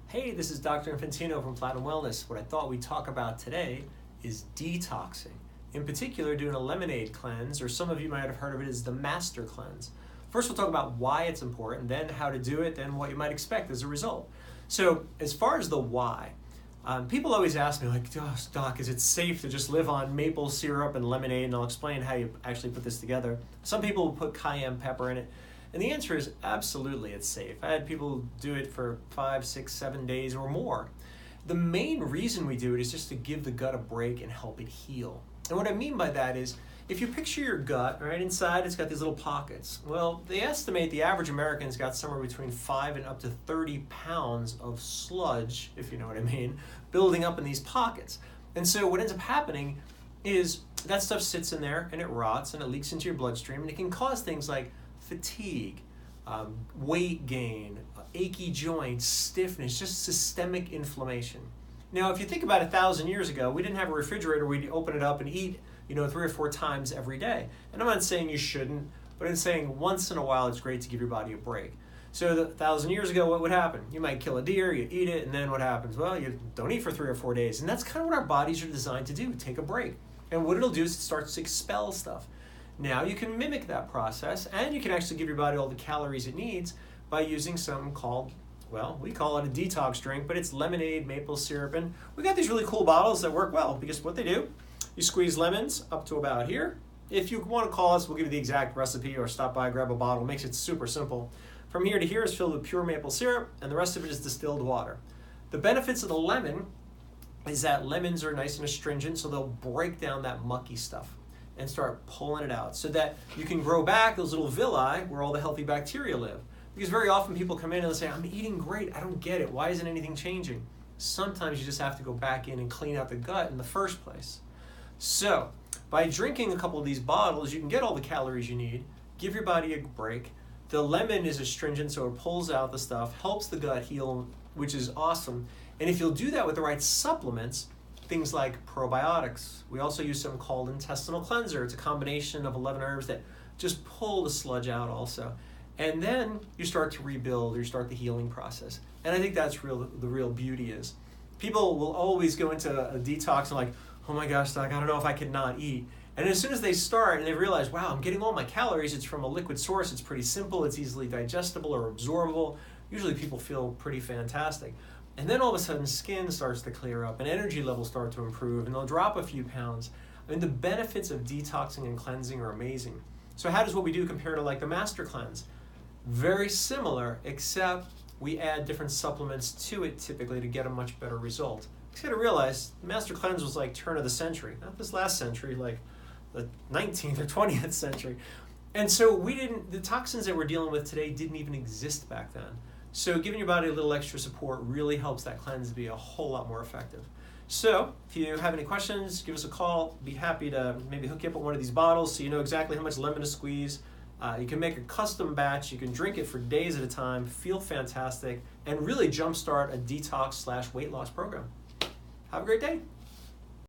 Hey, this is Dr. Infantino from Platinum Wellness. What I thought we'd talk about today is detoxing. In particular, doing a lemonade cleanse, or some of you might have heard of it as the master cleanse. First, we'll talk about why it's important, then how to do it, then what you might expect as a result. So, as far as the why, people always ask me, like, oh, Doc, is it safe to just live on maple syrup and lemonade? And I'll explain how you actually put this together. Some people will put cayenne pepper in it. And the answer is absolutely it's safe. I had people do it for 5, 6, 7 days or more. The main reason we do it is just to give the gut a break and help it heal. And what I mean by that is, if you picture your gut, right, inside it's got these little pockets. Well, they estimate the average American's got somewhere between 5 and up to 30 pounds of sludge, if you know what I mean, building up in these pockets. And so what ends up happening is that stuff sits in there and it rots and it leaks into your bloodstream, and it can cause things like fatigue, weight gain, achy joints, stiffness, just systemic inflammation. Now, if you think about 1,000 years ago, we didn't have a refrigerator. We'd open it up and eat, 3 or 4 times every day. And I'm not saying you shouldn't, but I'm saying once in a while it's great to give your body a break. So 1,000 years ago, what would happen? You might kill a deer, you eat it, and then what happens? Well, you don't eat for 3 or 4 days. And that's kind of what our bodies are designed to do, take a break. And what it'll do is it starts to expel stuff. Now you can mimic that process, and you can actually give your body all the calories it needs by using something called, well, we call it a detox drink, but it's lemonade, maple syrup, and we got these really cool bottles that work well, because what they do, you squeeze lemons up to about here. If you want to call us, we'll give you the exact recipe, or stop by, grab a bottle. It makes it super simple. From here to here is filled with pure maple syrup, and the rest of it is distilled water. The benefits of the lemon is that lemons are nice and astringent, so they'll break down that mucky stuff and start pulling it out so that you can grow back those little villi where all the healthy bacteria live. Because very often people come in and they'll say, I'm eating great, I don't get it, why isn't anything changing? Sometimes you just have to go back in and clean out the gut in the first place. So, by drinking a couple of these bottles, you can get all the calories you need, give your body a break. The lemon is astringent, so it pulls out the stuff, helps the gut heal, which is awesome. And if you'll do that with the right supplements, things like probiotics. We also use something called intestinal cleanser. It's a combination of 11 herbs that just pull the sludge out also. And then you start to rebuild, or you start the healing process. And I think that's the real beauty is. People will always go into a detox and like, oh my gosh, Doc, I don't know if I could not eat. And as soon as they start and they realize, wow, I'm getting all my calories, it's from a liquid source, it's pretty simple, it's easily digestible or absorbable, usually people feel pretty fantastic. And then all of a sudden, skin starts to clear up and energy levels start to improve and they'll drop a few pounds. I mean, the benefits of detoxing and cleansing are amazing. So how does what we do compare to like the Master Cleanse? Very similar, except we add different supplements to it typically to get a much better result. You gotta realize, the Master Cleanse was like turn of the century, not this last century, like the 19th or 20th century. And so the toxins that we're dealing with today didn't even exist back then. So giving your body a little extra support really helps that cleanse be a whole lot more effective. So if you have any questions, give us a call. Be happy to maybe hook you up with one of these bottles so you know exactly how much lemon to squeeze. You can make a custom batch. You can drink it for days at a time, feel fantastic, and really jumpstart a detox/weight loss program. Have a great day.